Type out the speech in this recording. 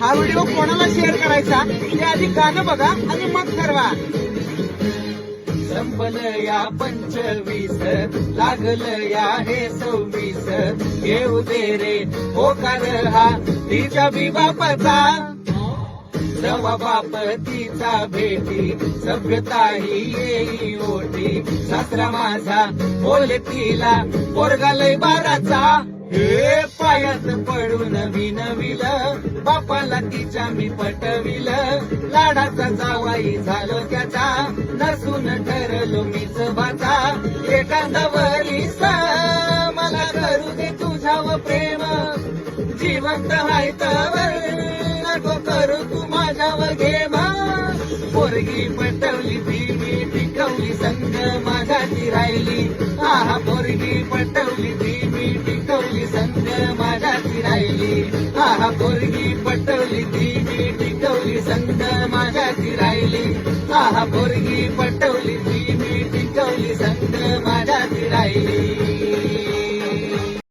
हा व्हिडिओ कोणाला शेअर करायचा ते आधी गाणं बघा आणि मग ठरवा. संपलं या 25 लागलं या हे 26 येऊ दे रे होकार हा तिच्या बी बापाचा. जवा बाप तिचा भेटी सभ्यताही येई ओटी. सासरा माझा बोले तिला पोरगा लय बाराचा. हे पायात पडून विनविलं बापाला तिच्या मी पटविलं. लाडाचा जावाई झालो त्याचा नसून ठरलो मीच बाचा. एखादवरीस मला करू दे तुझ्यावर प्रेम जिवंत हाय तवर नको करू तू माझ्यावर घे मा. पोरगी पटवली ती मी टिकवली संग माझ्याची राहिली. आहा पोरगी पटवली ती मी टिकवली संग माझ्याची राहिली. आहा पोरगी पटवली ती मी टिकवली संग माझ्याची राहिली. आहा पोरगी पटवली ती मी टिकवली संग माझ्याची राहिली.